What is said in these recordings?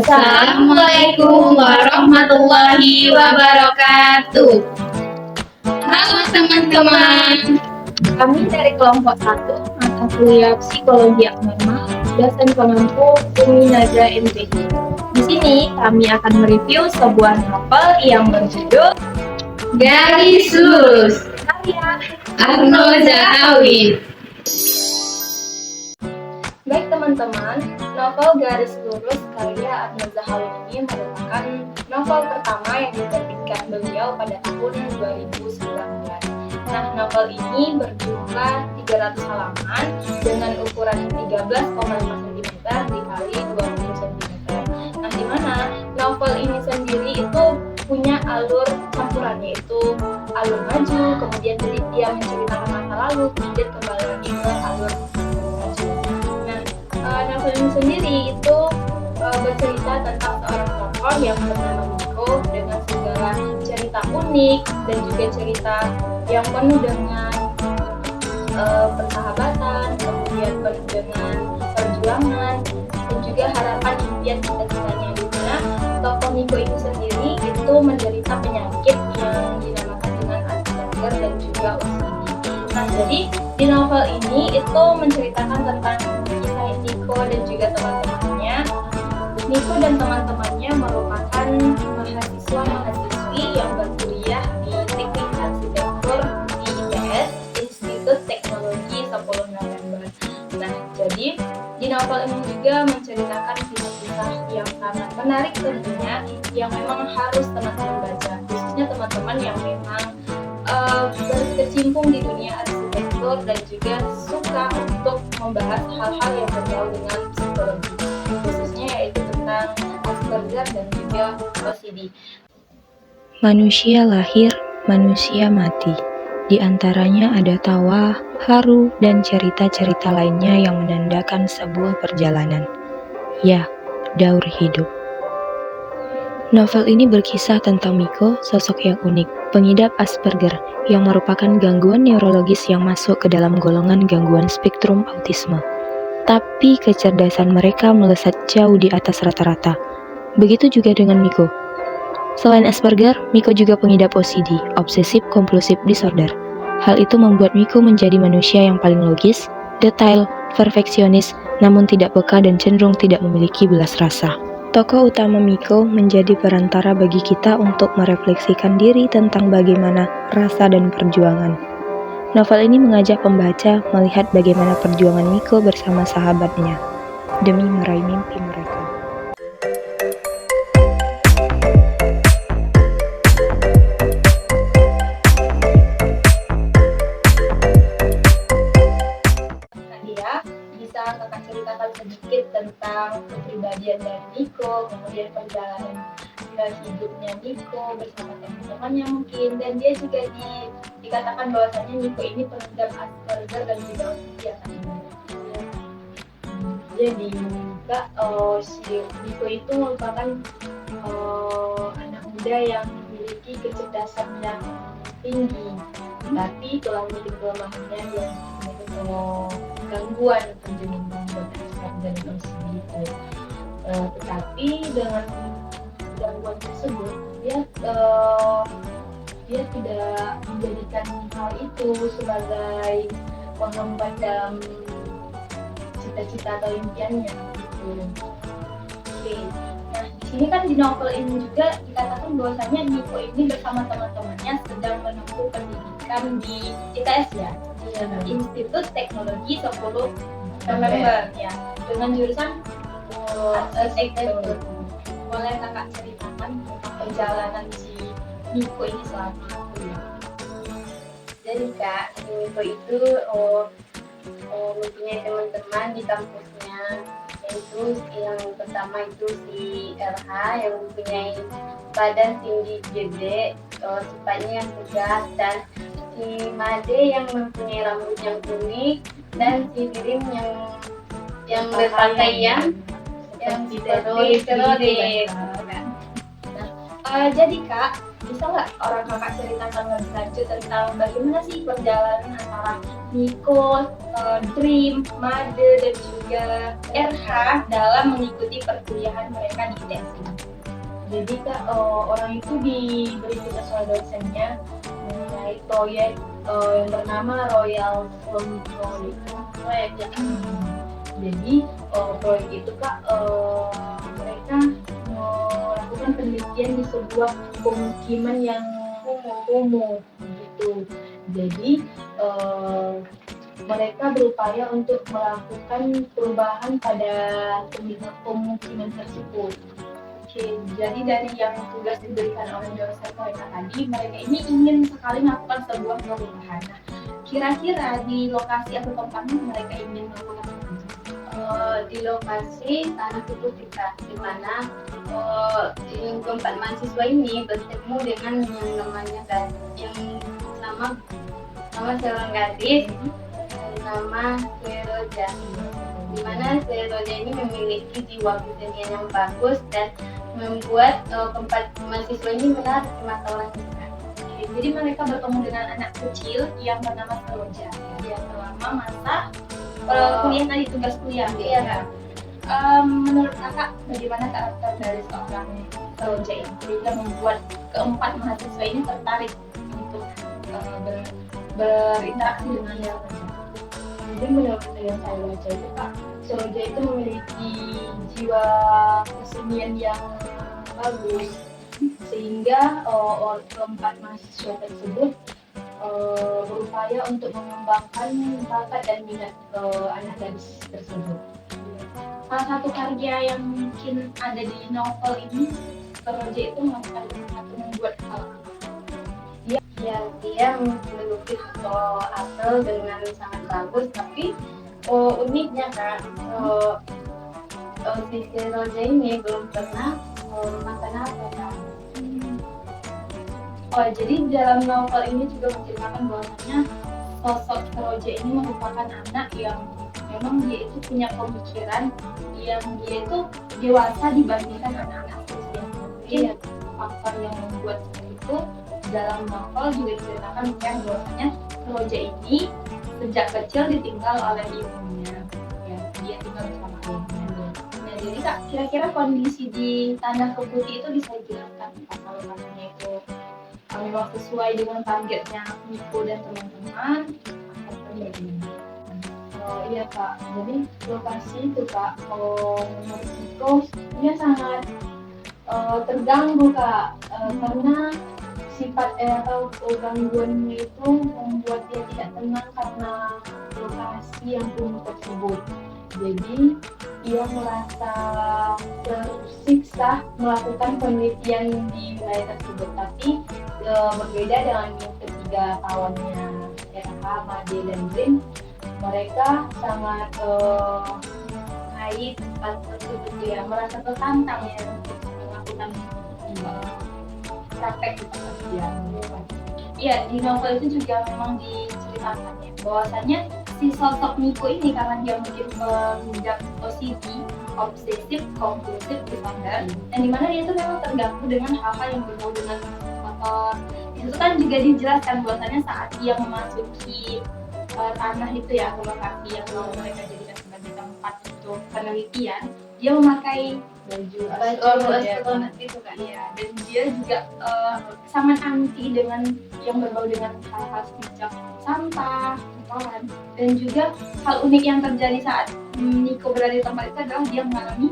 Assalamualaikum warahmatullahi wabarakatuh. Halo teman-teman. Kami dari kelompok 1 mata kuliah Psikologi Abnormal, dosen pengampu Umi Najwa MTQ. Di sini kami akan mereview sebuah novel yang berjudul Garis Lurus karya Arno Zahawi. Baik teman-teman, novel Garis Lurus karya Arno Zahawi ini merupakan novel pertama yang diterbitkan beliau pada tahun 2019. Nah, novel ini berjumlah 300 halaman dengan ukuran 13,5 cm dikali 20 cm. Nah, di mana novel ini sendiri itu punya alur campuran, yaitu alur maju, kemudian dia menceritakan masa lalu, kemudian kembali lagi ke alur maju. Nah, novel ini sendiri itu bercerita tentang seorang tokoh yang bernama Miko dengan segala cerita unik dan juga cerita yang penuh dengan persahabatan, kemudian penuh dengan perjuangan dan juga harapan impian cita-citanya, di mana tokoh Miko ini sendiri itu menderita penyakit yang dinamakan dengan Asperger dan juga OCD. Nah, jadi di novel ini itu menceritakan tentang kisah Miko dan juga teman-temannya. Miko dan teman-temannya merupakan mahasiswa-mahasiswi yang berkuliah di Teknik Arsitektur di ITS, Institut Teknologi 10 November. Nah, jadi di novel ini juga menceritakan kisah-kisah yang sangat menarik tentunya, yang memang harus teman-teman baca, khususnya teman-teman yang memang berkecimpung di dunia arsitektur dan juga suka untuk membahas hal-hal yang berbau dengan psikologi, khususnya yaitu tentang Asperger dan juga OCD. Manusia lahir, manusia mati. Di antaranya ada tawa, haru, dan cerita-cerita lainnya yang menandakan sebuah perjalanan. Ya, daur hidup. Novel ini berkisah tentang Miko, sosok yang unik, pengidap Asperger, yang merupakan gangguan neurologis yang masuk ke dalam golongan gangguan spektrum autisme. Tapi kecerdasan mereka melesat jauh di atas rata-rata. Begitu juga dengan Miko. Selain Asperger, Miko juga pengidap OCD, Obsessive Compulsive Disorder. Hal itu membuat Miko menjadi manusia yang paling logis, detail, perfeksionis, namun tidak peka dan cenderung tidak memiliki belas rasa. Tokoh utama Miko menjadi perantara bagi kita untuk merefleksikan diri tentang bagaimana rasa dan perjuangan. Novel ini mengajak pembaca melihat bagaimana perjuangan Miko bersama sahabatnya demi meraih mimpi mereka. Bisa kakak ceritakan sedikit tentang kepribadian dari Miko, kemudian perjalanan hidupnya Miko bersama teman-temannya mungkin, dan dia juga dikatakan bahwasanya Miko ini pengidap Asperger dan juga OCD ya kan? Jadi si Miko itu merupakan anak muda yang memiliki kecerdasan yang tinggi, tapi telah memiliki kelemahannya yang gangguan penjenuhan dan OCD itu. Tetapi dengan gangguan tersebut dia tidak menjadikan hal itu sebagai penghambat dalam cita-cita atau impiannya gitu. Oke. Nah, di sini kan di novel ini juga dikatakan bahwasanya Miko ini bersama teman-temannya sedang menempuh pendidikan di ITS ya, Institut Teknologi 10 November ya, dengan jurusan arsitektur. Boleh kakak ceritakan tentang perjalanan si Miko ini selama kuliah? Jadi kak, si Miko itu mempunyai teman-teman di kampusnya, yaitu yang pertama itu si LH yang mempunyai badan tinggi gede, sifatnya yang tegas, dan si Made yang mempunyai rambut yang unik, dan si Birim yang berpakaian yang seperti teroris. Jadi kak, Bisa nggak orang kakak ceritakan lebih lanjut tentang bagaimana sih perjalanan antara Niko, Dream, Made, dan juga RH dalam mengikuti perkuliahan mereka di ITS ini? Jadi kak, orang itu diberi tugas oleh dosennya mengenai proyek yang bernama Royal Film Proyek ya. Jadi proyek itu kak, mereka melakukan penelitian di sebuah pemukiman yang kumuh gitu. Jadi mereka berupaya untuk melakukan perubahan pada pemukiman tersebut. Oke, jadi dari yang tugas diberikan oleh dosen mereka tadi, mereka ini ingin sekali melakukan sebuah perubahan. Nah, kira-kira di lokasi atau tempat mana mereka ingin melakukan perubahan? Di lokasi tanah tubuh kita, di mana yang keempat mahasiswa ini bertemu dengan yang namanya yang nama seorang gadis nama Seroja, di mana Seroja ini memiliki jiwa kesenian yang bagus dan membuat keempat mahasiswa ini menarik di mata orang kita. Jadi mereka bertemu dengan anak kecil yang bernama Seroja ya, selama masa kuliah tadi, tugas kuliah. Iya, ya. Menurut kakak bagaimana karakter dari seorang Seroja ini sehingga membuat keempat mahasiswa ini tertarik untuk berinteraksi dengan dia? Jadi menurut yang saya baca itu Kak, Seroja itu memiliki jiwa kesenian yang bagus, sehingga keempat mahasiswa tersebut berupaya untuk mengembangkan bakat dan minat anak gadis tersebut. Salah satu karya yang mungkin ada di novel ini, Seroja itu melakukan atau membuat hal Dia melukis apel dengan sangat bagus, tapi uniknya Kak, si Seroja ini belum pernah makan apel Kak. Oh, jadi dalam novel ini juga menceritakan bahwasanya sosok Seroja ini merupakan anak yang memang dia itu punya pemikiran yang dia itu dewasa dibandingkan anak-anak usia. Mungkin faktor yang membuat seperti itu dalam novel juga diceritakan bahwasanya Seroja ini sejak kecil ditinggal oleh ibunya. Ya, dia tinggal bersama ayahnya. Nah, jadi Kak, kira-kira kondisi di Tanah Keputih itu bisa dijelaskan Kak, kalau katanya itu memang sesuai dengan targetnya Niko dan teman-teman atau bagaimana? Iya Kak, jadi lokasi itu Kak, menurut Niko dia sangat terganggu Kak, karena sifat atau gangguannya itu membuat dia tidak tenang karena lokasi yang kumuh tersebut. Jadi ia merasa tersiksa melakukan penelitian di wilayah tersebut, tapi berbeda dengan yang ketiga kawannya RH, Made, dan Dream. Mereka sangat mengait tempat tersebut, ya merasa tertantang ya untuk melakukan praktek di tempat dia. Iya, di novel itu juga memang diceritakan ya bahwasanya si sosok Niko ini karena dia mungkin mengidap OCD, obsesif kompulsif disorder, dan dimana dia itu memang terganggu dengan hal-hal yang berbau dengan motor. Itu kan juga dijelaskan bahwasanya saat dia memasuki tanah itu ya, atau lokasi yang mau mereka jadikan sebagai tempat untuk penelitian, dia memakai baju astronot itu kan ya, dan dia juga sangat anti dengan yang berbau dengan hal-hal semacam sampah, kotoran. Dan juga hal unik yang terjadi saat Niko berada di tempat itu adalah dia mengalami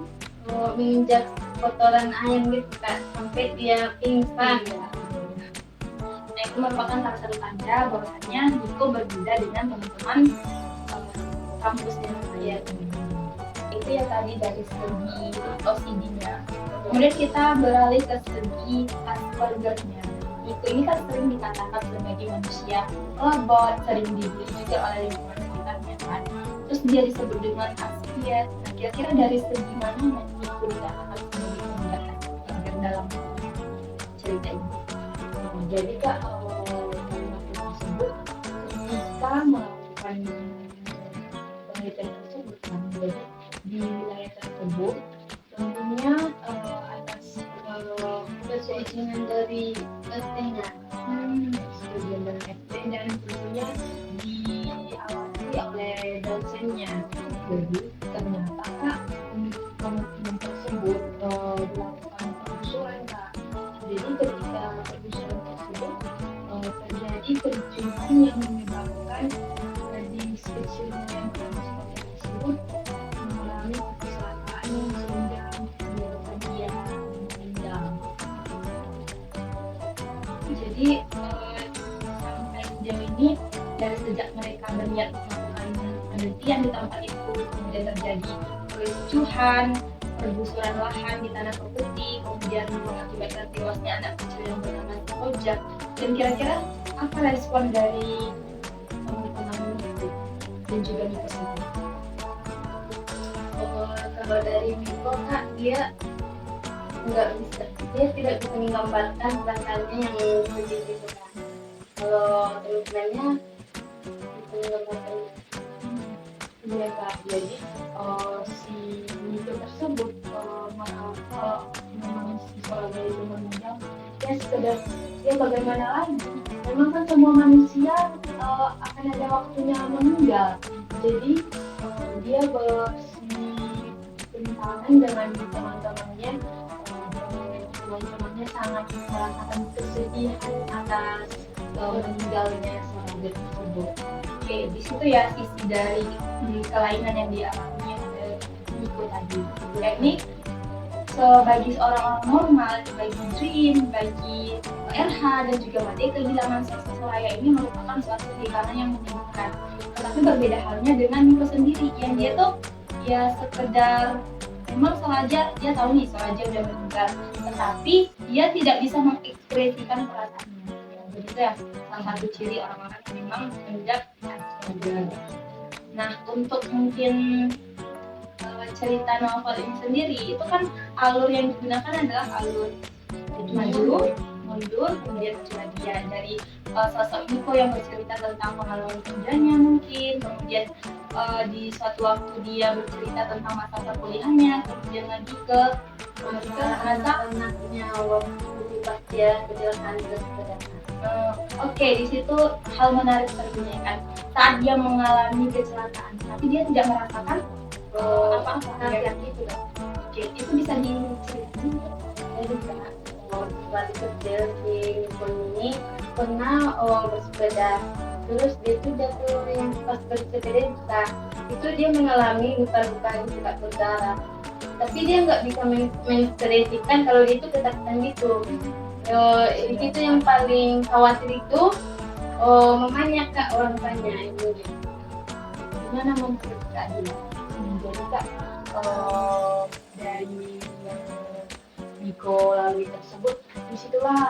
menginjak kotoran ayam gitu Kak, sampai dia pingsan. Nah, itu merupakan salah satu tanda bahwasanya Niko berbeda dengan teman-teman kampusnya saya. Itu ya tadi dari segi OCD-nya. Kemudian kita beralih ke segi Asperger-nya. Niko ini kan sering dikatakan sebagai manusia robot, sering dibully juga oleh lingkungan sekitarnya kan. Terus dia disebut dengan Aspiet. Nah, kira-kira dari segi mana Niko dikatakan sebagai pembuat Asperger dalam cerita ini? Jadi Kak, tersebut ketika melakukan penelitian tersebut kan, jadi di wilayah tersebut tentunya atas keizinan dari tentunya diawasi oleh dosennya. Jadi ternyata Kak, teman-teman tersebut dilakukan penggusuran Kak. Jadi ketika penggusuran tersebut terjadi kericuhan yang menyebabkan gadis kecil yang bermasalah tersebut mengalami kecelakaan sehingga menyebabkan dia meninggal. Jadi sampai sejauh ini dari sejak mereka berniat melakukan penelitian di tempat itu, kemudian terjadi kericuhan, pergusuran lahan di tanah Putih, kemudian mengakibatkan tewasnya anak kecil yang bernama Ojak. Dan kira-kira apa respon dari teman-teman itu dan juga Miko sendiri? Kalau dari Miko Kak, dia tidak bisa menggambarkan perasaannya yang sedih gitu kan. Kalau teman-temannya bisa menggambarkan. Iya Kak, jadi si Miko tersebut memang si Soraya itu meninggal, ya sekedar ya bagaimana lagi, memang kan semua manusia akan ada waktunya meninggal. Jadi dia bersimpangan dengan teman-temannya, teman-temannya sangat merasakan kesedihan atas meninggalnya Soraya tersebut. Oke, di situ ya sisi dari kelainan yang dialami oleh Miko tadi. Yakni bagi seorang normal, bagi Dream, bagi RH dan juga Made, kehilangan sosok Soraya ini merupakan suatu kehilangan yang menyedihkan. Tetapi berbeda halnya dengan Miko sendiri, yang dia tuh ya sekedar memang sengaja dia tahu nih sengaja udah meninggal, tetapi dia tidak bisa mengekspresikan perasaannya. Jadi itu ya salah satu ciri orang-orang yang memang hendak keluarga. Nah, untuk mungkin cerita novel ini sendiri itu kan alur yang digunakan adalah alur maju, mundur, kemudian kejadian dari sosok Miko yang bercerita tentang pengalaman kerjanya mungkin, kemudian di suatu waktu dia bercerita tentang masa perkuliahannya, kemudian lagi ke anak-anaknya waktu pas dia kecelakaan tersebut. Oke, di situ hal menarik tentunya kan, saat dia mengalami kecelakaan, tapi dia tidak merasakan apa-apa yang itu kan. Oke, itu bisa diceritain. Jadi Kak, waktu kecil si Miko ini pernah bersepeda, terus dia tuh jatuh yang pas bersepeda itu dia mengalami luka-luka yang tidak berdarah, tapi dia nggak bisa mengekspresikan kalau dia itu ketakutan gitu. Itu yang paling khawatir itu mamanya Kak, orang tuanya ibunya. Gimana menurut Kak Dila? Jadi Kak, dari yang Miko lalui tersebut, disitulah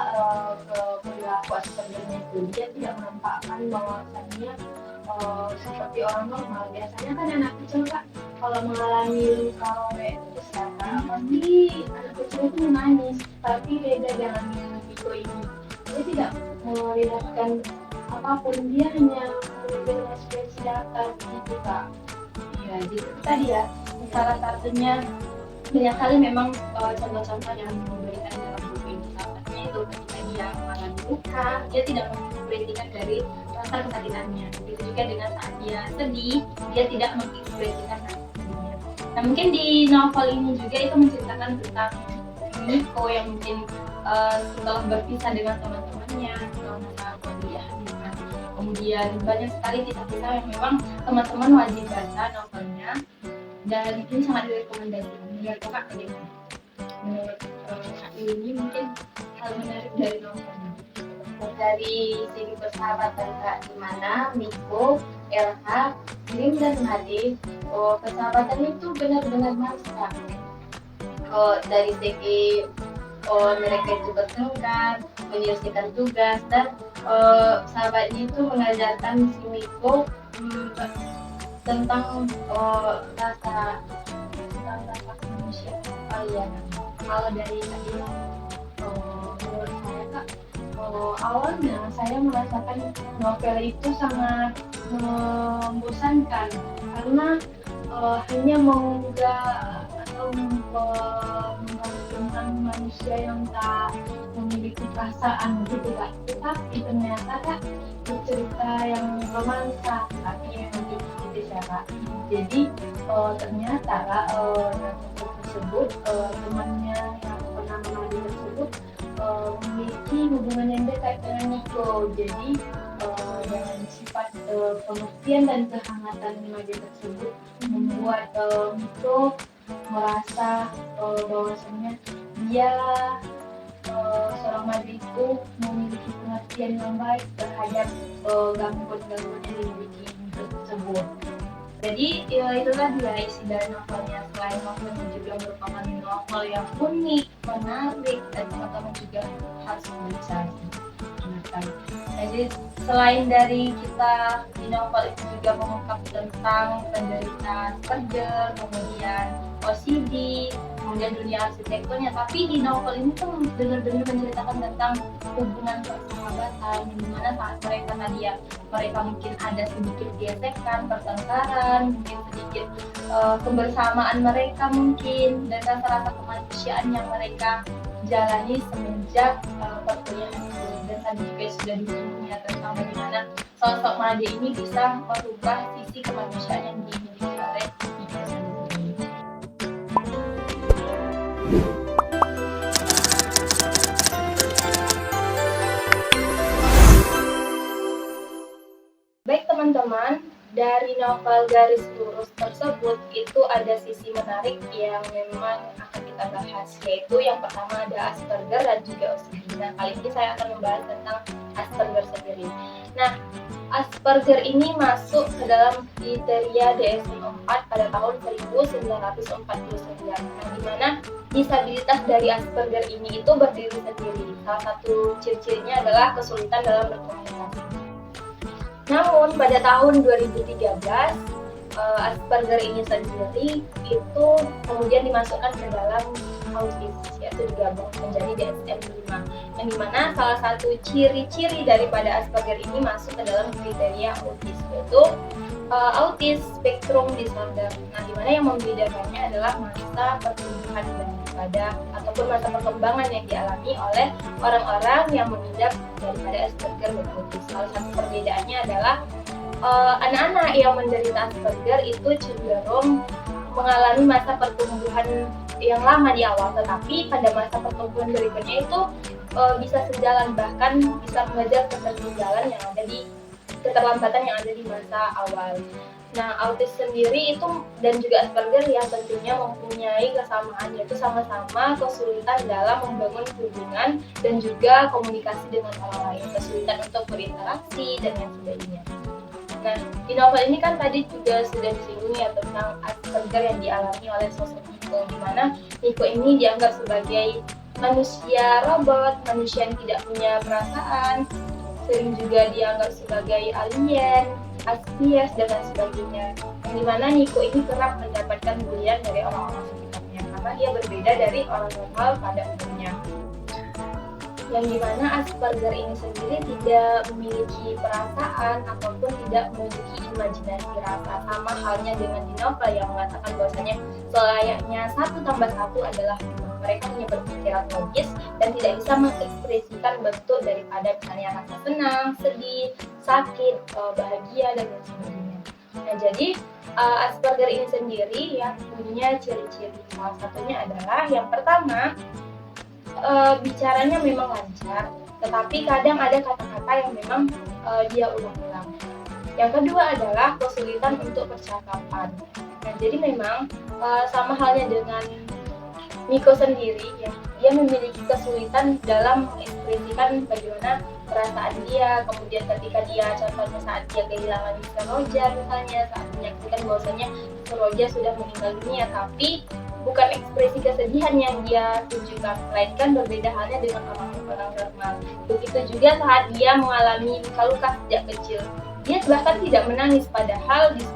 perilaku asistennya itu dia tidak menampakkan bahwasannya seperti orang normal. Biasanya kan anak kecil Kak, kalau mengalami luka robek besar, pasti anak kecil itu menangis. Tapi beda dengan Miko ini, dia tidak melihatkan apapun, dia hanya memberikan ekspresi datar gitu Kak. Ya, jadi itu tadi ya, salah satunya banyak kali memang contoh-contoh yang diberikan dalam buku ini. Salah satunya itu ketika dia mengalami luka, dia tidak mengekspresikan dari rasa kesakitannya. Begitu juga dengan saat dia sedih, dia tidak mengekspresikan rasa sedihnya. Nah, mungkin di novel ini juga itu menceritakan tentang Miko yang mungkin setelah berpisah dengan teman-temannya setelah masa kuliahnya. Kemudian banyak sekali kisah-kisah yang memang teman-teman wajib baca novelnya, dan ini sangat direkomendasikan. Menurut Kakak bagaimana? Menurut Kak ini mungkin hal menarik dari novelnya. Dari segi persahabatan Kak, di mana Miko, LH, Dream dan Made, persahabatan itu benar-benar mesra. Dari segi mereka itu bertengkar, menyelesaikan tugas, dan sahabatnya itu mengajarkan si Miko tentang rasa manusia. Iya, kalau dari tadi menurut saya Kak, awalnya saya merasakan novel itu sangat membosankan karena hanya mengunggah mengagumkan manusia yang tak memiliki perasaan gitu Kak. Tetapi ternyata Kak cerita yang romansa tapi yang gitu ya Kak. Jadi ternyata Kak Naruto tersebut temannya yang bernama Madi tersebut memiliki hubungan yang dekat dengan Nico. Jadi dengan sifat pengertian dan kehangatan Madi tersebut membuat Nico merasa bahwasanya dia seorang Madi itu memiliki pengertian yang baik terhadap gangguan-gangguan yang dimiliki Nico tersebut. Jadi itulah dia isi dari novelnya. Selain novelnya juga merupakan novel yang unik, menarik, dan teman-teman juga harus membaca. Jadi selain dari kita di novel itu juga mengungkap tentang penderitaan Asperger, kemudian OCD, kemudian dunia arsitekturnya, tapi di novel ini tuh benar-benar menceritakan tentang hubungan persahabatan, dimana saat mereka mungkin ada sedikit gesekan, pertengkaran, mungkin sedikit kebersamaan mereka mungkin, dan rasa-rasa kemanusiaan yang mereka jalani semenjak perkuliahan itu. Dan tadi juga sudah disinggung tentang bagaimana sosok Made ini bisa merubah sisi kemanusiaan yang dimiliki oleh Nico sendiri. Baik teman-teman, dari novel Garis Lurus tersebut itu ada sisi menarik yang memang akan kita bahas, yaitu yang pertama ada Asperger dan juga OCD. Nah, kali ini saya akan membahas tentang Asperger sendiri. Nah, Asperger ini masuk ke dalam kriteria DSM-4 pada tahun 1949. Nah, di mana disabilitas dari Asperger ini itu berdiri sendiri. Salah satu ciri-cirinya adalah kesulitan dalam berkomunikasi. Namun pada tahun 2013 Asperger ini sendiri itu kemudian dimasukkan ke dalam autis, yaitu digabung menjadi DSM-5, yang dimana salah satu ciri-ciri daripada Asperger ini masuk ke dalam kriteria autis, yaitu autis spektrum disorder. Nah, dimana yang membedakannya adalah masa pertumbuhan daripada ataupun masa perkembangan yang dialami oleh orang-orang yang mengidap daripada Asperger dan autis. Salah satu perbedaannya adalah anak-anak yang menderita Asperger itu cenderung mengalami masa pertumbuhan yang lama di awal, tetapi pada masa pertumbuhan berikutnya itu bisa sejalan, bahkan bisa mengejar ketertinggalan yang ada di keterlambatan yang ada di masa awal. Nah, autis sendiri itu dan juga Asperger yang tentunya mempunyai kesamaan, yaitu sama-sama kesulitan dalam membangun hubungan dan juga komunikasi dengan orang lain, kesulitan untuk berinteraksi dan lain sebagainya. Nah, di novel ini kan tadi juga sudah disinggung ya tentang Asperger yang dialami oleh sosok Nico, di mana Nico ini dianggap sebagai manusia robot, manusia yang tidak punya perasaan, sering juga dianggap sebagai alien, aspies, dan lain sebagainya. Yang dimana Nico ini kerap mendapatkan bulian dari orang-orang sekitarnya karena dia berbeda dari orang normal pada umumnya. Yang dimana Asperger ini sendiri tidak memiliki perasaan ataupun tidak memiliki imajinasi rasa, sama halnya dengan di novel yang mengatakan bahwasanya selayaknya 1+1 adalah 2. Mereka hanya berpikiran logis dan tidak bisa mengekspresikan bentuk daripada misalnya rasa senang, sedih, sakit, bahagia, dan lain sebagainya. Nah, jadi Asperger ini sendiri ya punya ciri-ciri. Salah satunya adalah yang pertama, bicaranya memang lancar, tetapi kadang ada kata-kata yang memang dia ulang-ulang. Yang kedua adalah kesulitan untuk percakapan. Nah, jadi memang sama halnya dengan Nico sendiri, ya, dia memiliki kesulitan dalam mengekspresikan bagaimana perasaan dia. Kemudian ketika dia, contohnya saat dia kehilangan Mr. Roja, misalnya saat menyaksikan bahwasanya Mr. Roja sudah meninggal dunia, tapi bukan ekspresi kesedihan yang dia tunjukkan, melainkan berbeda halnya dengan orang-orang normal. Begitu juga saat dia mengalami luka-luka sejak kecil, dia bahkan tidak menangis, padahal di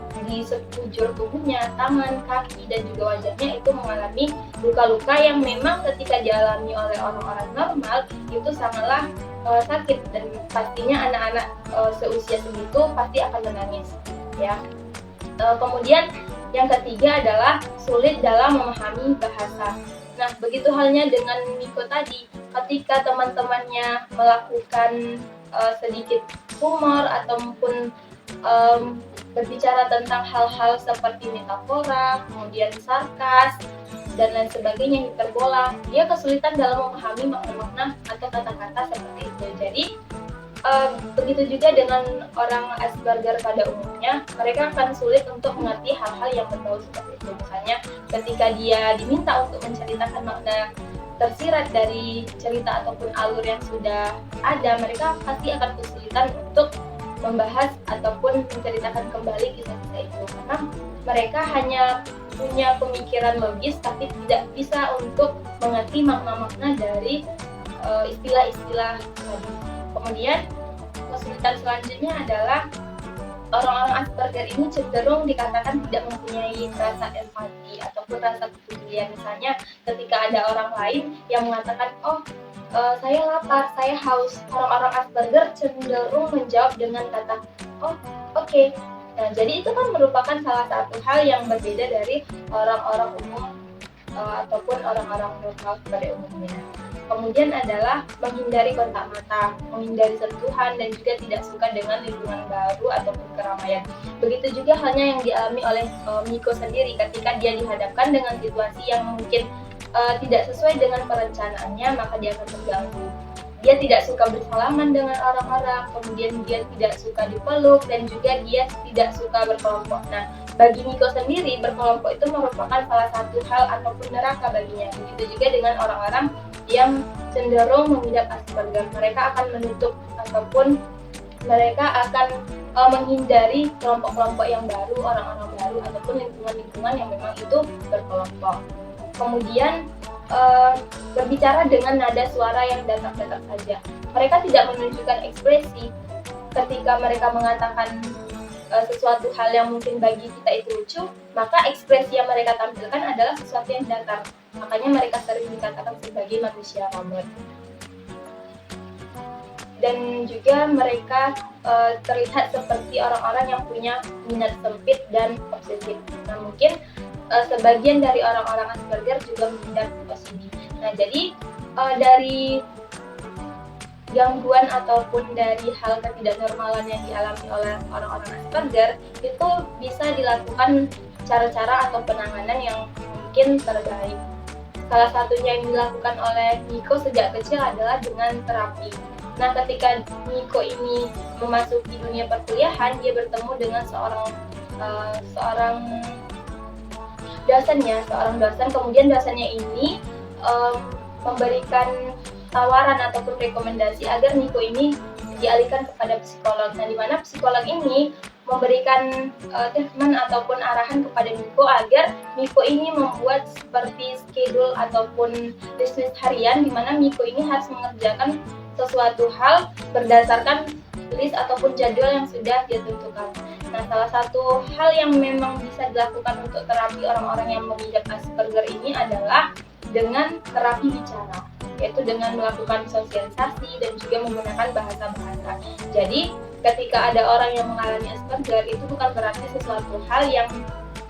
sekujur tubuhnya, tangan, kaki, dan juga wajahnya itu mengalami luka-luka yang memang ketika dialami oleh orang-orang normal itu sangatlah sakit, dan pastinya anak-anak seusia segitu pasti akan menangis, ya. Kemudian Yang ketiga adalah sulit dalam memahami bahasa. Nah, begitu halnya dengan Miko tadi, ketika teman-temannya melakukan sedikit humor ataupun berbicara tentang hal-hal seperti metafora, kemudian sarkas, dan lain sebagainya, hiperbola, dia kesulitan dalam memahami makna-makna atau kata-kata seperti itu. Jadi begitu juga dengan orang Asperger pada umumnya, mereka akan sulit untuk mengerti hal-hal yang berbau seperti itu. Misalnya ketika dia diminta untuk menceritakan makna tersirat dari cerita ataupun alur yang sudah ada, mereka pasti akan kesulitan untuk membahas ataupun menceritakan kembali kisah-kisah itu, karena mereka hanya punya pemikiran logis tapi tidak bisa untuk mengerti makna-makna dari istilah-istilah tadi. Kemudian kesulitan selanjutnya adalah orang-orang Asperger ini cenderung dikatakan tidak mempunyai rasa empati ataupun rasa kepedulian. Misalnya ketika ada orang lain yang mengatakan, saya lapar, saya haus, orang-orang Asperger cenderung menjawab dengan kata, oke. Nah, jadi itu kan merupakan salah satu hal yang berbeda dari orang-orang umum ataupun orang-orang normal pada umumnya. Kemudian adalah menghindari kontak mata, menghindari sentuhan, dan juga tidak suka dengan lingkungan baru ataupun keramaian. Begitu juga halnya yang dialami oleh Miko sendiri ketika dia dihadapkan dengan situasi yang mungkin tidak sesuai dengan perencanaannya, maka dia akan terganggu. Dia tidak suka bersalaman dengan orang-orang, kemudian dia tidak suka dipeluk, dan juga dia tidak suka berkelompok. Nah, bagi Miko sendiri, berkelompok itu merupakan salah satu hal ataupun neraka baginya. Begitu juga dengan orang-orang yang cenderung mengidap Asperger. Mereka akan menutup ataupun mereka akan menghindari kelompok-kelompok yang baru, orang-orang baru, ataupun lingkungan-lingkungan yang memang itu berkelompok. Kemudian berbicara dengan nada suara yang datar-datar saja. Mereka tidak menunjukkan ekspresi ketika mereka mengatakan sesuatu hal yang mungkin bagi kita itu lucu, maka ekspresi yang mereka tampilkan adalah sesuatu yang datar. Makanya mereka sering dikatakan sebagai manusia robot. Dan juga mereka terlihat seperti orang-orang yang punya minat sempit dan obsesif. Nah, mungkin sebagian dari orang-orang Asperger juga mengidap OCD. Nah, jadi dari gangguan ataupun dari hal ketidaknormalan yang dialami oleh orang-orang Asperger itu bisa dilakukan cara-cara atau penanganan yang mungkin terbaik. Salah satunya yang dilakukan oleh Miko sejak kecil adalah dengan terapi. Nah, ketika Miko ini memasuki dunia perkuliahan, dia bertemu dengan seorang dosen, kemudian dosennya ini memberikan tawaran ataupun rekomendasi agar Miko ini dialihkan kepada psikolog. Nah, di mana psikolog ini memberikan treatment ataupun arahan kepada Miko agar Miko ini membuat seperti schedule ataupun list harian, di mana Miko ini harus mengerjakan sesuatu hal berdasarkan list ataupun jadwal yang sudah dia tentukan. Nah, salah satu hal yang memang bisa dilakukan untuk terapi orang-orang yang mengidap Asperger ini adalah dengan terapi bicara, yaitu dengan melakukan sosialisasi dan juga menggunakan bahasa-bahasa. Jadi, ketika ada orang yang mengalami Asperger, itu bukan berarti sesuatu hal yang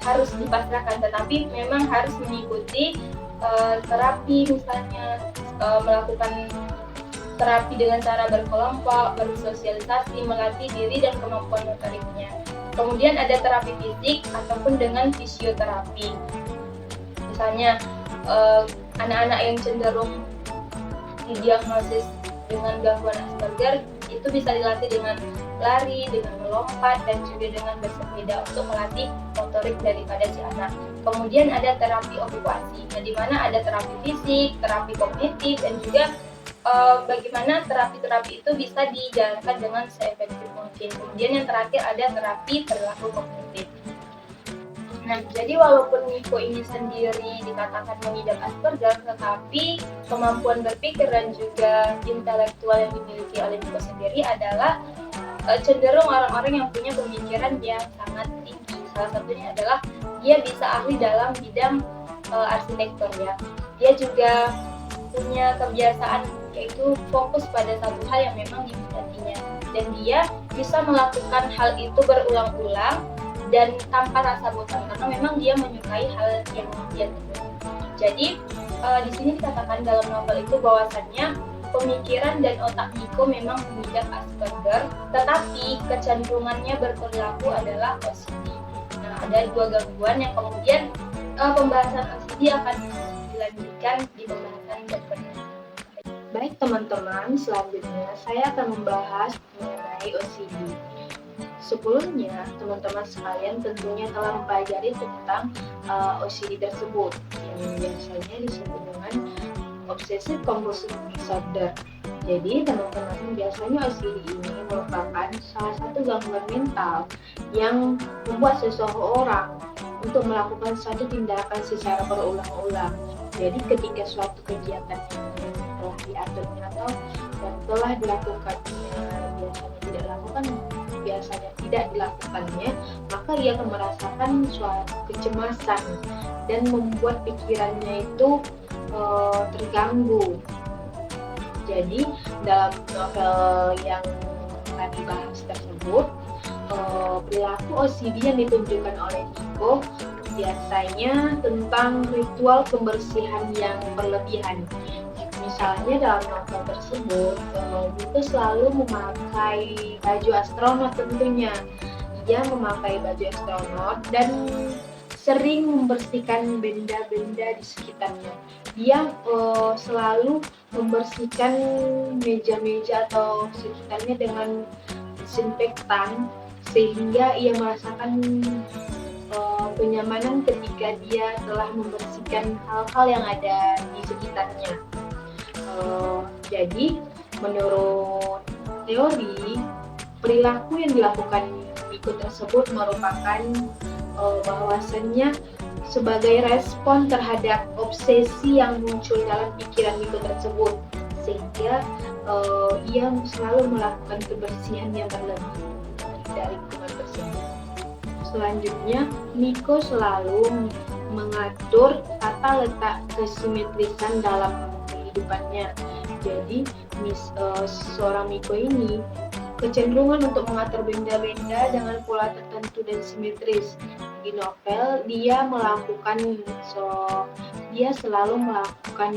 harus dipasrahkan, tetapi memang harus mengikuti terapi, misalnya melakukan terapi dengan cara berkelompok, bersosialisasi, melatih diri dan kemampuan motoriknya. Kemudian ada terapi fisik ataupun dengan fisioterapi. Misalnya anak-anak yang cenderung didiagnosis dengan gangguan Asperger itu bisa dilatih dengan lari, dengan melompat, dan juga dengan bersepeda untuk melatih motorik daripada si anak. Kemudian ada terapi okupasi, di mana ada terapi fisik, terapi kognitif, dan juga bagaimana terapi-terapi itu bisa dijalankan dengan seefektif mungkin. Kemudian yang terakhir ada terapi perilaku kognitif. Nah, jadi walaupun Miko ini sendiri dikatakan mengidap Asperger, tetapi kemampuan berpikir dan juga intelektual yang dimiliki oleh Miko sendiri adalah cenderung orang-orang yang punya pemikiran yang sangat tinggi. Salah satunya adalah dia bisa ahli dalam bidang arsitektur ya. Dia juga punya kebiasaan yaitu fokus pada satu hal yang memang diminatinya, dan dia bisa melakukan hal itu berulang-ulang dan tanpa rasa bosan karena memang dia menyukai hal yang dia tekuni. Jadi di sini dikatakan dalam novel itu bahwasannya pemikiran dan otak Nico memang mengidap Asperger, tetapi kecenderungannya berperilaku adalah OCD. Nah, ada dua gangguan yang kemudian pembahasan OCD akan dilanjutkan di pembahasan berikutnya. Baik teman-teman, selanjutnya saya akan membahas mengenai OCD. Sebelumnya, teman-teman sekalian tentunya telah mempelajari tentang OCD tersebut yang biasanya disebut dengan Obsessive Compulsive Disorder. Jadi, teman-teman, biasanya OCD ini merupakan salah satu gangguan mental yang membuat seseorang untuk melakukan suatu tindakan secara berulang-ulang. Jadi, ketika suatu kegiatan yang telah diaturnya atau yang telah dilakukannya biasanya tidak dilakukannya, maka ia akan merasakan suatu kecemasan dan membuat pikirannya itu terganggu. Jadi dalam novel yang kami bahas tersebut, perilaku OCD yang ditunjukkan oleh Nico biasanya tentang ritual pembersihan yang berlebihan. Misalnya dalam novel tersebut, Nico selalu memakai baju astronot tentunya. Ia memakai baju astronot dan sering membersihkan benda-benda di sekitarnya. Dia selalu membersihkan meja-meja atau sekitarnya dengan disinfektan sehingga ia merasakan kenyamanan ketika dia telah membersihkan hal-hal yang ada di sekitarnya. Jadi menurut teori, perilaku yang dilakukan Nico tersebut merupakan bahwasannya sebagai respon terhadap obsesi yang muncul dalam pikiran Nico tersebut, sehingga ia selalu melakukan kebersihan yang berlebih dari lingkungan tersebut. Selanjutnya, Nico selalu mengatur tata letak kesimetrisan dalam kehidupannya. Jadi, seorang Nico ini kecenderungan untuk mengatur benda-benda dengan pola tertentu dan simetris. Di novel, dia selalu melakukan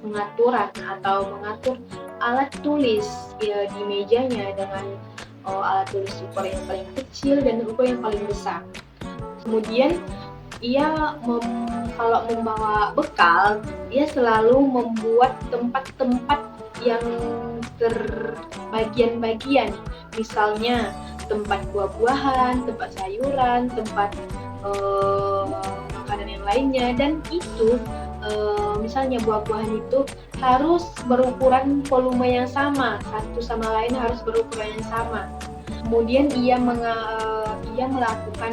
pengaturan atau mengatur alat tulis di mejanya dengan alat tulis ukuran yang paling kecil dan ukuran yang paling besar. Kemudian kalau membawa bekal, dia selalu membuat tempat-tempat yang terbagian-bagian, misalnya tempat buah-buahan, tempat sayuran, tempat makanan yang lainnya, dan itu misalnya buah-buahan itu harus berukuran volume yang sama, satu sama lain harus berukuran yang sama. Kemudian ia melakukan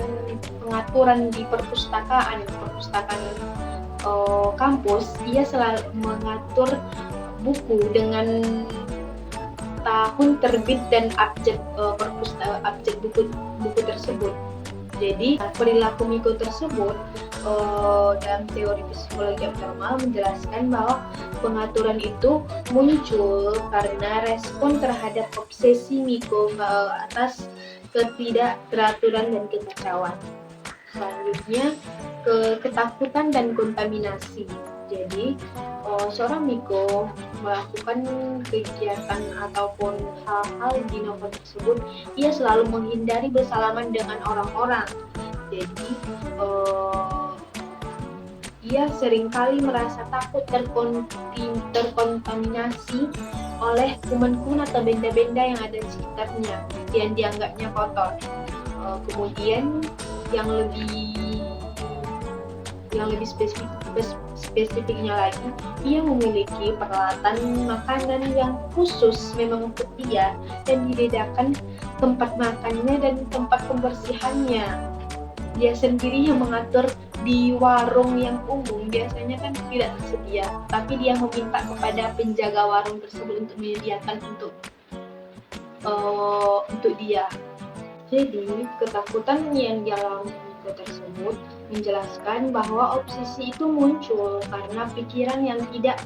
pengaturan di perpustakaan kampus. Ia selalu mengatur buku dengan tahun terbit dan abjad buku tersebut. Jadi perilaku Nico tersebut dalam teori psikologi abnormal menjelaskan bahwa pengaturan itu muncul karena respon terhadap obsesi Nico atas ketidakteraturan dan kekacauan. Selanjutnya, ketakutan dan kontaminasi. Jadi, seorang Nico melakukan kegiatan ataupun hal-hal di novel tersebut, ia selalu menghindari bersalaman dengan orang-orang. Jadi, ia seringkali merasa takut terkontaminasi oleh kuman-kuman atau benda-benda yang ada di sekitarnya yang dianggapnya kotor. Kemudian yang lebih spesifiknya lagi, ia memiliki peralatan makanan yang khusus memang untuk dia dan dibedakan tempat makannya dan tempat pembersihannya. Dia sendiri yang mengatur di warung yang umum biasanya kan tidak tersedia, tapi dia meminta kepada penjaga warung tersebut untuk menyediakan untuk dia. Jadi ketakutan yang dialami Nico tersebut menjelaskan bahwa obsesi itu muncul karena pikiran yang tidak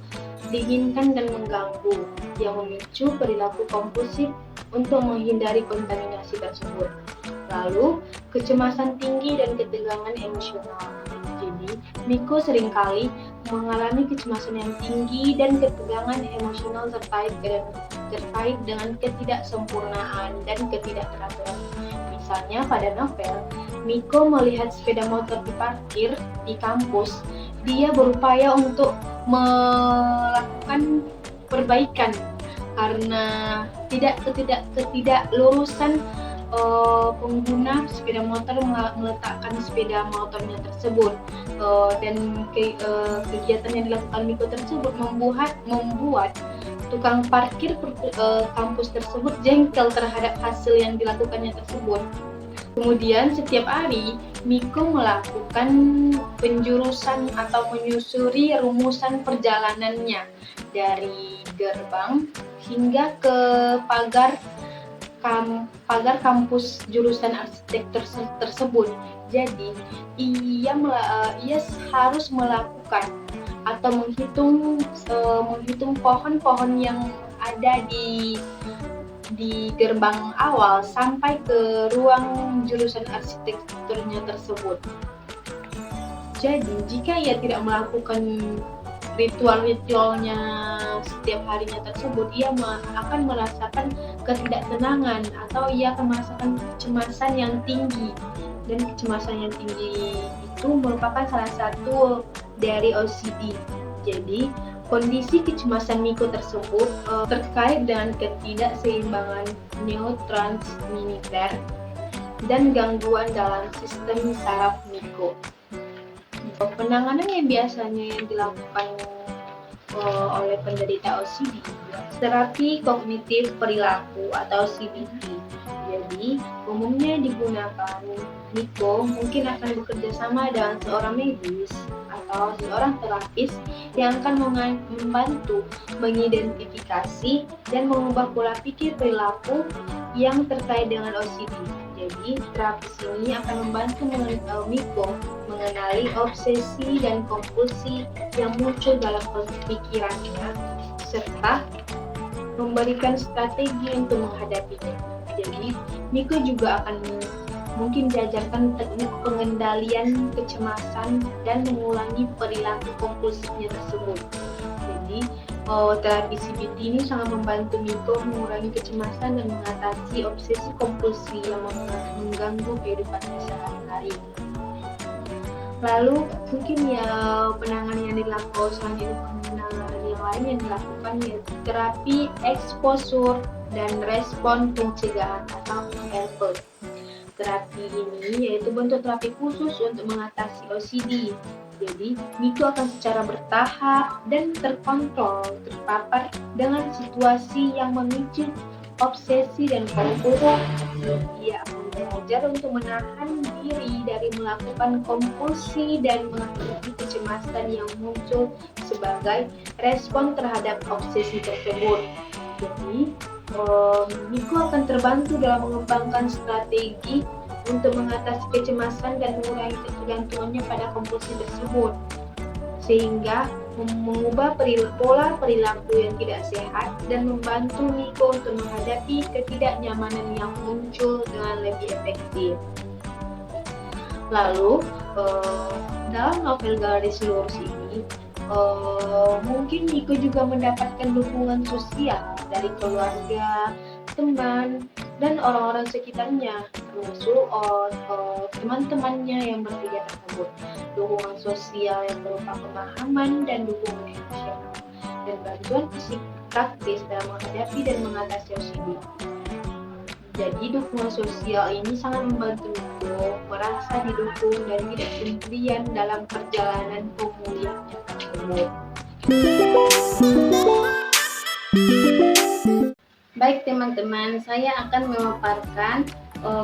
diinginkan dan mengganggu, yang memicu perilaku kompulsif untuk menghindari kontaminasi tersebut. Lalu, kecemasan tinggi dan ketegangan emosional. Jadi, Miko seringkali mengalami kecemasan yang tinggi dan ketegangan emosional terkait dengan ketidaksempurnaan dan ketidakteraturan. Misalnya pada novel, Miko melihat sepeda motor diparkir di kampus. Dia berupaya untuk melakukan perbaikan karena ketidaklurusan pengguna sepeda motor meletakkan sepeda motornya tersebut, dan kegiatan yang dilakukan Miko tersebut membuat tukang parkir kampus tersebut jengkel terhadap hasil yang dilakukannya tersebut. Kemudian setiap hari Miko melakukan penjurusan atau menyusuri rumusan perjalanannya dari gerbang hingga ke pagar kampus jurusan arsitektur tersebut. Jadi ia harus melakukan atau menghitung pohon-pohon yang ada di gerbang awal sampai ke ruang jurusan arsitekturnya tersebut. Jadi jika ia tidak melakukan ritual-ritualnya setiap harinya tersebut, ia akan merasakan ketidaktenangan atau ia akan merasakan kecemasan yang tinggi. Dan kecemasan yang tinggi itu merupakan salah satu dari OCD. Jadi kondisi kecemasan Miko tersebut terkait dengan ketidakseimbangan neurotransmitter dan gangguan dalam sistem saraf Miko. Penanganan yang biasanya dilakukan oleh penderita OCD, terapi kognitif perilaku atau CBT. Jadi umumnya digunakan. Miko mungkin akan bekerja sama dengan seorang medis atau seorang terapis yang akan membantu mengidentifikasi dan mengubah pola pikir perilaku yang terkait dengan OCD. Jadi terapis ini akan membantu Miko mengenali obsesi dan kompulsi yang muncul dalam pikirannya serta memberikan strategi untuk menghadapinya. Jadi Miko juga akan mungkin diajarkan teknik pengendalian kecemasan dan mengulangi perilaku kompulsifnya tersebut. Jadi terapi CBT ini sangat membantu Miko mengurangi kecemasan dan mengatasi obsesi kompulsi yang mengganggu kehidupannya sehari-hari. Lalu mungkin penanganan yang dilakukan selanjutnya, penanganan yang lain yang dilakukan yaitu terapi eksposur dan respon pencegahan atau ERP. Terapi ini yaitu bentuk terapi khusus untuk mengatasi OCD. Jadi, Miko akan secara bertahap dan terkontrol terpapar dengan situasi yang memicu obsesi dan kompulsi. Ia akan belajar untuk menahan diri dari melakukan kompulsi dan menghadapi kecemasan yang muncul sebagai respon terhadap obsesi tersebut. Jadi, Miko akan terbantu dalam mengembangkan strategi untuk mengatasi kecemasan dan mengurangi ketergantungannya pada kompulsi tersebut, sehingga mengubah pola perilaku yang tidak sehat dan membantu Miko untuk menghadapi ketidaknyamanan yang muncul dengan lebih efektif. Lalu, dalam novel Garis Lurus ini, mungkin Miko juga mendapatkan dukungan sosial dari keluarga, teman, dan orang-orang sekitarnya, termasuk teman-temannya yang berbeda tersebut. Dukungan sosial yang berupa pemahaman dan dukungan emosional, dan bantuan fisik praktis dalam menghadapi dan mengatasi OCD. Jadi dukungan sosial ini sangat membantu Miko merasa didukung dan tidak sendirian dalam perjalanan pemulihannya tersebut. Baik teman-teman, saya akan memaparkan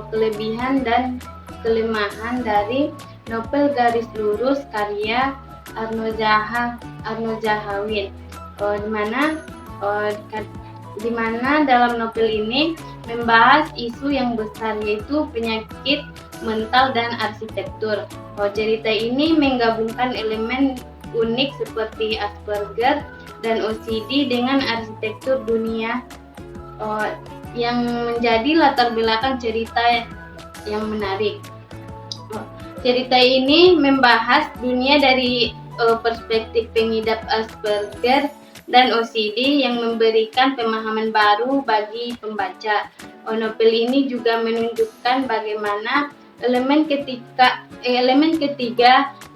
kelebihan dan kelemahan dari novel Garis Lurus karya Arno Zahawin, di mana dalam novel ini membahas isu yang besar yaitu penyakit mental dan arsitektur. Cerita ini menggabungkan elemen unik seperti Asperger dan OCD dengan arsitektur dunia yang menjadi latar belakang cerita yang menarik. Cerita ini membahas dunia dari perspektif pengidap Asperger dan OCD yang memberikan pemahaman baru bagi pembaca. Novel ini juga menunjukkan bagaimana elemen ketiga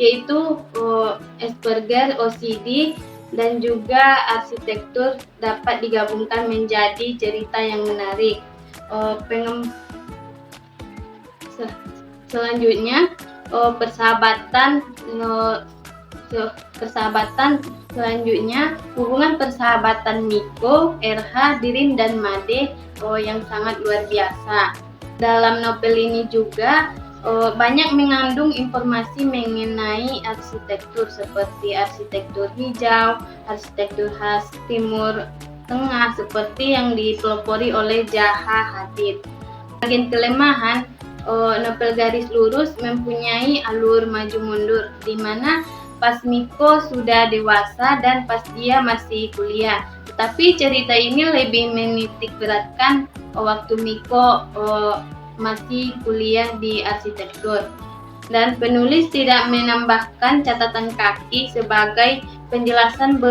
yaitu Asperger, OCD, dan juga arsitektur dapat digabungkan menjadi cerita yang menarik. Selanjutnya persahabatan selanjutnya hubungan persahabatan Miko, RH, Dirin, dan Made yang sangat luar biasa. Dalam novel ini juga banyak mengandung informasi mengenai arsitektur seperti arsitektur hijau, arsitektur khas Timur Tengah seperti yang dipelopori oleh Zaha Hadid. Bagian kelemahan, novel garis lurus mempunyai alur maju mundur di mana pas Miko sudah dewasa dan pas dia masih kuliah. Tetapi cerita ini lebih menitik beratkan waktu Miko masih kuliah di arsitektur. Dan penulis tidak menambahkan catatan kaki sebagai penjelasan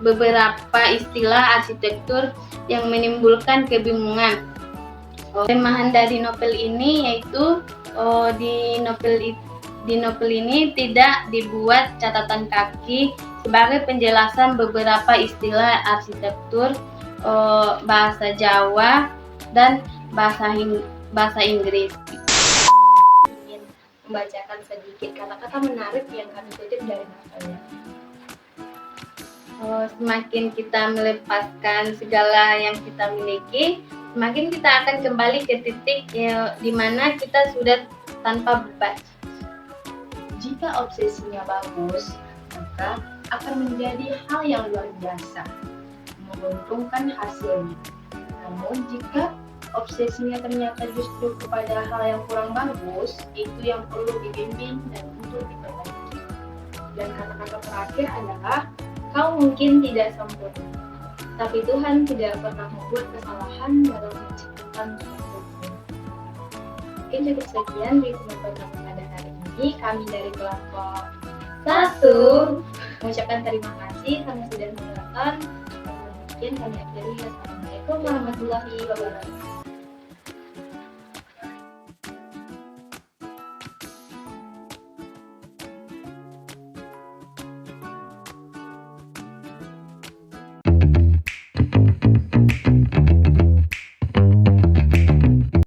beberapa istilah arsitektur yang menimbulkan kebingungan. Kelemahan dari novel ini yaitu di novel ini tidak dibuat catatan kaki sebagai penjelasan beberapa istilah arsitektur, bahasa Jawa, dan bahasa Inggris. Ingin membacakan sedikit kata-kata menarik yang kami kutip dari novelnya. Semakin kita melepaskan segala yang kita miliki, semakin kita akan kembali ke titik di mana kita sudah tanpa beban. Jika obsesinya bagus, maka akan menjadi hal yang luar biasa, menguntungkan hasilnya. Namun jika obsesinya ternyata justru kepada hal yang kurang bagus, itu yang perlu dibimbing dan untuk diperbaiki. Dan kata-kata terakhir adalah, kau mungkin tidak sempurna, tapi Tuhan tidak pernah membuat kesalahan dalam menciptakan sesuatu. Mungkin cukup sekian di teman-teman pada hari ini. Kami dari kelompok 1 mengucapkan terima kasih karena sudah menonton. Mungkin kami akhiri. Assalamualaikum warahmatullahi wabarakatuh.